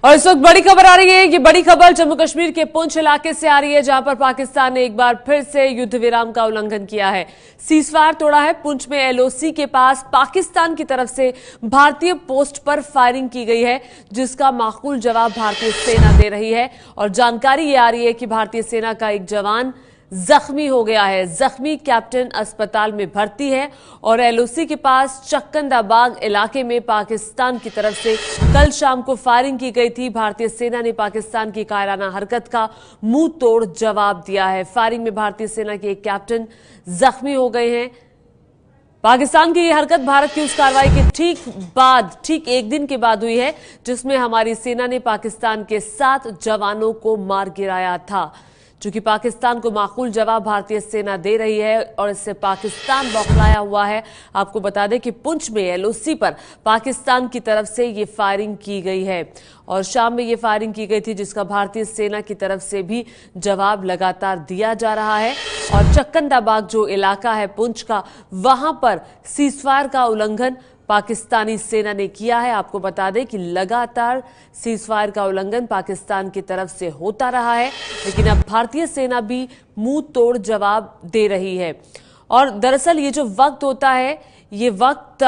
और इस वक्त बड़ी खबर आ रही है। ये बड़ी खबर जम्मू कश्मीर के पुंछ इलाके से आ रही है, जहां पर पाकिस्तान ने एक बार फिर से युद्ध विराम का उल्लंघन किया है, सीजफायर तोड़ा है। पुंछ में एलओसी के पास पाकिस्तान की तरफ से भारतीय पोस्ट पर फायरिंग की गई है, जिसका माकूल जवाब भारतीय सेना दे रही है। और जानकारी ये आ रही है कि भारतीय सेना का एक जवान जख्मी हो गया है। जख्मी कैप्टन अस्पताल में भर्ती है। और एलओसी के पास चक्कंदाबाग इलाके में पाकिस्तान की तरफ से कल शाम को फायरिंग की गई थी। भारतीय सेना ने पाकिस्तान की कायराना हरकत का मुंह तोड़ जवाब दिया है। फायरिंग में भारतीय सेना के एक कैप्टन जख्मी हो गए हैं। पाकिस्तान की यह हरकत भारत की उस कार्रवाई के ठीक एक दिन के बाद हुई है, जिसमें हमारी सेना ने पाकिस्तान के 7 जवानों को मार गिराया था। चूंकि पाकिस्तान को माकूल जवाब भारतीय सेना दे रही है और इससे पाकिस्तान बौखलाया हुआ है। आपको बता दें कि पुंछ में एलओसी पर पाकिस्तान की तरफ से ये फायरिंग की गई है और शाम में ये फायरिंग की गई थी, जिसका भारतीय सेना की तरफ से भी जवाब लगातार दिया जा रहा है। और चक्कंदाबाग जो इलाका है पुंछ का, वहां पर सीजफायर का उल्लंघन पाकिस्तानी सेना ने किया है। आपको बता दें कि लगातार सीजफायर का उल्लंघन पाकिस्तान की तरफ से होता रहा है, लेकिन अब भारतीय सेना भी मुंह तोड़ जवाब दे रही है। और दरअसल ये जो वक्त होता है, ये वक्त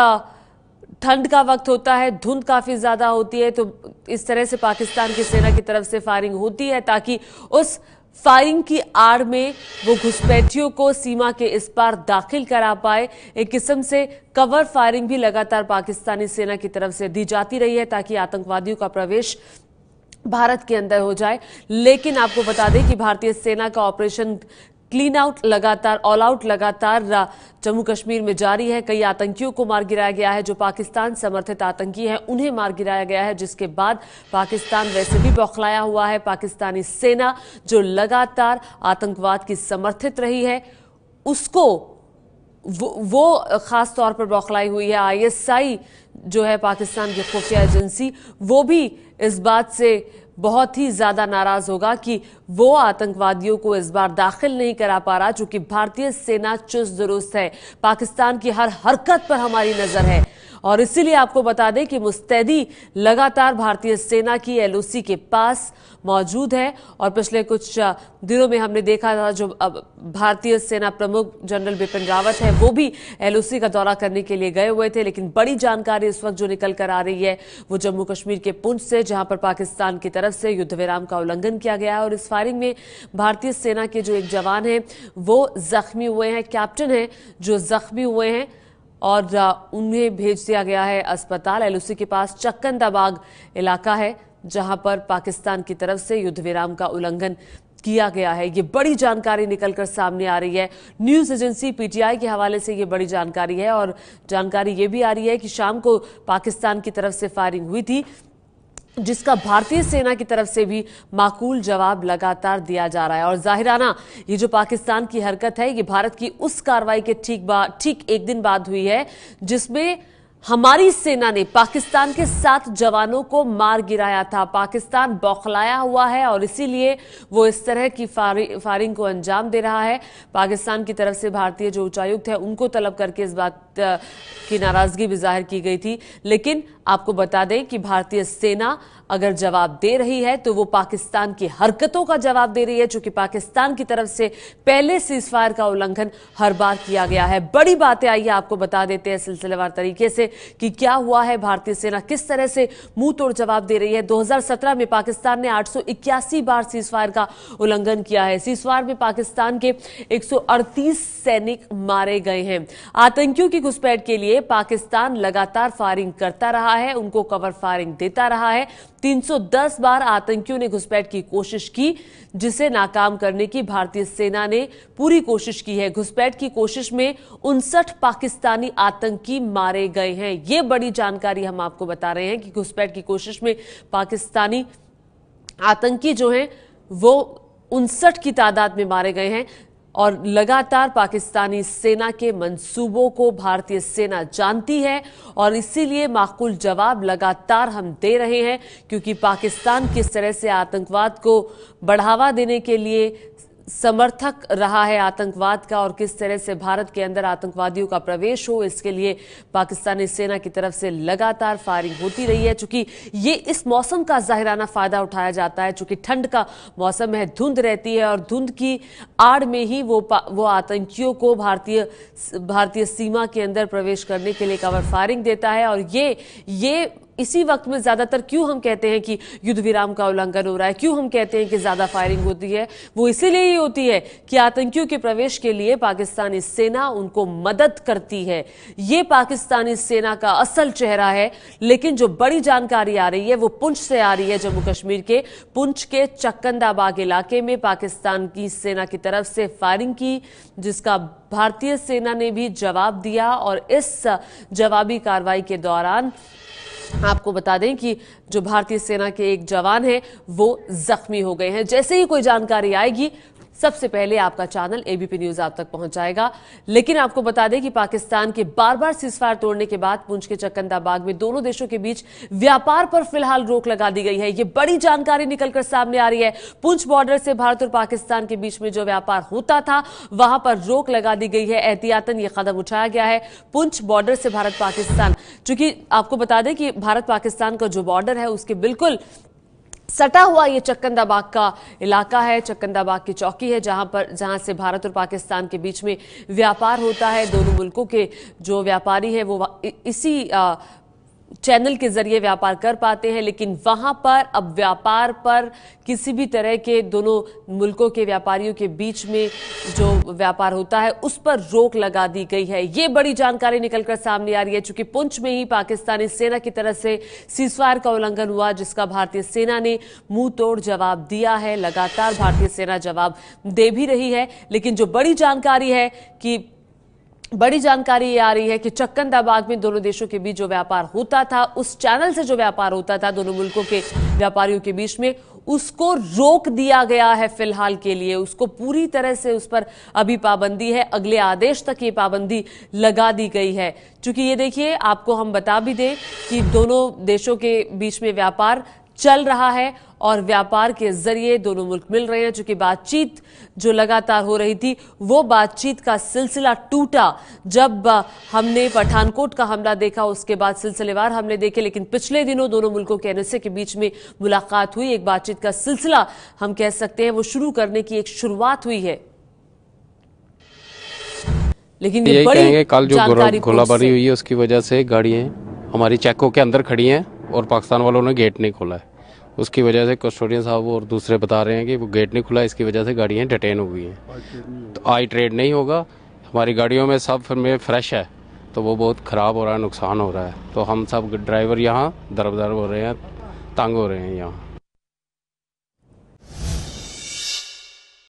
ठंड का वक्त होता है, धुंध काफी ज्यादा होती है, तो इस तरह से पाकिस्तान की सेना की तरफ से फायरिंग होती है ताकि उस फायरिंग की आड़ में वो घुसपैठियों को सीमा के इस पार दाखिल करा पाए। एक किस्म से कवर फायरिंग भी लगातार पाकिस्तानी सेना की तरफ से दी जाती रही है ताकि आतंकवादियों का प्रवेश भारत के अंदर हो जाए। लेकिन आपको बता दें कि भारतीय सेना का ऑपरेशन क्लीन आउट लगातार, ऑल आउट लगातार जम्मू कश्मीर में जारी है। कई आतंकियों को मार गिराया गया है, जो पाकिस्तान समर्थित आतंकी हैं उन्हें मार गिराया गया है, जिसके बाद पाकिस्तान वैसे भी बौखलाया हुआ है। पाकिस्तानी सेना जो लगातार आतंकवाद की समर्थित रही है, उसको वो खास तौर पर बौखलाई हुई है। आईएसआई जो है पाकिस्तान की खुफिया एजेंसी, वो भी इस बात से बहुत ही ज्यादा नाराज होगा कि वो आतंकवादियों को इस बार दाखिल नहीं करा पा रहा, चूंकि भारतीय सेना चुस्त दुरुस्त है। पाकिस्तान की हर हरकत पर हमारी नजर है और इसीलिए आपको बता दें कि मुस्तैदी लगातार भारतीय सेना की एलओसी के पास मौजूद है। और पिछले कुछ दिनों में हमने देखा था, जो भारतीय सेना प्रमुख जनरल बिपिन रावत है, वो भी एलओसी का दौरा करने के लिए गए हुए थे। लेकिन बड़ी जानकारी इस वक्त जो निकल कर आ रही है, वो जम्मू कश्मीर के पुंछ से, जहां पर पाकिस्तान की तरफ से युद्ध विराम का उल्लंघन किया गया है। और इस फायरिंग में भारतीय सेना के जो एक जवान हैं वो जख्मी हुए हैं, कैप्टन हैं जो जख्मी हुए हैं और उन्हें भेज दिया गया है अस्पताल। एलओसी के पास चक्कंदाबाग इलाका है, जहां पर पाकिस्तान की तरफ से युद्ध विराम का उल्लंघन किया गया है। ये बड़ी जानकारी निकलकर सामने आ रही है। न्यूज एजेंसी पीटीआई के हवाले से ये बड़ी जानकारी है और जानकारी ये भी आ रही है कि शाम को पाकिस्तान की तरफ से फायरिंग हुई थी, जिसका भारतीय सेना की तरफ से भी माकूल जवाब लगातार दिया जा रहा है। और जाहिराना ये जो पाकिस्तान की हरकत है, ये भारत की उस कार्रवाई के ठीक एक दिन बाद हुई है, जिसमें हमारी सेना ने पाकिस्तान के 7 जवानों को मार गिराया था। पाकिस्तान बौखलाया हुआ है और इसीलिए वो इस तरह की फायरिंग को अंजाम दे रहा है। पाकिस्तान की तरफ से भारतीय जो उच्चायुक्त है, उनको तलब करके इस बात की नाराजगी भी जाहिर की गई थी। लेकिन आपको बता दें कि भारतीय सेना अगर जवाब दे रही है तो वो पाकिस्तान की हरकतों का जवाब दे रही है, चूंकि पाकिस्तान की तरफ से पहले सीजफायर का उल्लंघन हर बार किया गया है। बड़ी बातें आई है, आपको बता देते हैं सिलसिलेवार तरीके से कि क्या हुआ है, भारतीय सेना किस तरह से मुंह तोड़ जवाब दे रही है। 2017 में पाकिस्तान ने 881 बार सीजफायर का उल्लंघन किया है। सीजफायर में पाकिस्तान के 138 सैनिक मारे गए हैं। आतंकियों की घुसपैठ के लिए पाकिस्तान लगातार फायरिंग करता रहा है, उनको कवर फायरिंग देता रहा है। 310 बार आतंकियों ने घुसपैठ की कोशिश की, जिसे नाकाम करने की भारतीय सेना ने पूरी कोशिश की है। घुसपैठ की कोशिश में 59 पाकिस्तानी आतंकी मारे गए हैं। यह बड़ी जानकारी हम आपको बता रहे हैं कि घुसपैठ की कोशिश में पाकिस्तानी आतंकी जो हैं वो 59 की तादाद में मारे गए हैं। और लगातार पाकिस्तानी सेना के मंसूबों को भारतीय सेना जानती है और इसीलिए माकूल जवाब लगातार हम दे रहे हैं, क्योंकि पाकिस्तान किस तरह से आतंकवाद को बढ़ावा देने के लिए समर्थक रहा है आतंकवाद का और किस तरह से भारत के अंदर आतंकवादियों का प्रवेश हो, इसके लिए पाकिस्तानी सेना की तरफ से लगातार फायरिंग होती रही है। चूंकि ये इस मौसम का जाहिराना फायदा उठाया जाता है, चूंकि ठंड का मौसम है, धुंध रहती है और धुंध की आड़ में ही वो आतंकियों को भारतीय सीमा के अंदर प्रवेश करने के लिए कवर फायरिंग देता है। और ये इसी वक्त में ज्यादातर क्यों हम कहते हैं कि युद्ध विराम का उल्लंघन हो रहा है, क्यों हम कहते हैं कि ज्यादा फायरिंग होती है, वो इसीलिए ही होती है कि आतंकियों के प्रवेश के लिए पाकिस्तानी सेना उनको मदद करती है। ये पाकिस्तानी सेना का असल चेहरा है। लेकिन जो बड़ी जानकारी आ रही है वो पुंछ से आ रही है। जम्मू कश्मीर के पुंछ के चक्कंदाबाग इलाके में पाकिस्तान की सेना की तरफ से फायरिंग की, जिसका भारतीय सेना ने भी जवाब दिया। और इस जवाबी कार्रवाई के दौरान आपको बता दें कि जो भारतीय सेना के एक जवान हैं वो जख्मी हो गए हैं। जैसे ही कोई जानकारी आएगी सबसे पहले आपका चैनल एबीपी न्यूज आप तक पहुंच जाएगा। लेकिन आपको बता दें कि पाकिस्तान के बार बार सीजफायर तोड़ने के बाद पुंछ के चक्कंदाबाग में दोनों देशों के बीच व्यापार पर फिलहाल रोक लगा दी गई है। ये बड़ी जानकारी निकलकर सामने आ रही है। पुंछ बॉर्डर से भारत और पाकिस्तान के बीच में जो व्यापार होता था वहां पर रोक लगा दी गई है। एहतियातन यह कदम उठाया गया है। पुंछ बॉर्डर से भारत पाकिस्तान, चूंकि आपको बता दें कि भारत पाकिस्तान का जो बॉर्डर है उसके बिल्कुल सटा हुआ ये चक्कंदाबाग का इलाका है। चक्कंदाबाग की चौकी है जहां से भारत और पाकिस्तान के बीच में व्यापार होता है। दोनों मुल्कों के जो व्यापारी हैं वो इसी चैनल के जरिए व्यापार कर पाते हैं। लेकिन वहां पर अब व्यापार पर किसी भी तरह के दोनों मुल्कों के व्यापारियों के बीच में जो व्यापार होता है उस पर रोक लगा दी गई है। ये बड़ी जानकारी निकलकर सामने आ रही है। चूंकि पुंछ में ही पाकिस्तानी सेना की तरफ से सीजफायर का उल्लंघन हुआ, जिसका भारतीय सेना ने मुंह तोड़ जवाब दिया है। लगातार भारतीय सेना जवाब दे भी रही है। लेकिन जो बड़ी जानकारी ये आ रही है कि चक्कंदाबाग में दोनों देशों के बीच जो व्यापार होता था, उस चैनल से जो व्यापार होता था दोनों मुल्कों के व्यापारियों के बीच में, उसको रोक दिया गया है फिलहाल के लिए। उसको पूरी तरह से उस पर अभी पाबंदी है। अगले आदेश तक ये पाबंदी लगा दी गई है। क्योंकि ये देखिए, आपको हम बता भी दें कि दोनों देशों के बीच में व्यापार चल रहा है और व्यापार के जरिए दोनों मुल्क मिल रहे हैं। चूंकि बातचीत जो लगातार हो रही थी वो बातचीत का सिलसिला टूटा जब हमने पठानकोट का हमला देखा। उसके बाद सिलसिलेवार हमले देखे। लेकिन पिछले दिनों दोनों मुल्कों के एनएसए के बीच में मुलाकात हुई। एक बातचीत का सिलसिला हम कह सकते हैं वो शुरू करने की एक शुरुआत हुई है। लेकिन ये बड़ी कल जो गोलाबारी हुई है उसकी वजह से गाड़ियां हमारी चेकों के अंदर खड़ी हैं और पाकिस्तान वालों ने गेट नहीं खोला है। उसकी वजह से कस्टोडियन साहब और दूसरे बता रहे हैं कि वो गेट नहीं खुला, इसकी वजह से गाड़ियां डिटेन हो गई हैं। तो आई ट्रेड नहीं होगा। हमारी गाड़ियों में सब में फ्रेश है तो वो बहुत ख़राब हो रहा है, नुकसान हो रहा है। तो हम सब ड्राइवर यहाँ दरबदर हो रहे हैं, तंग हो रहे हैं यहाँ।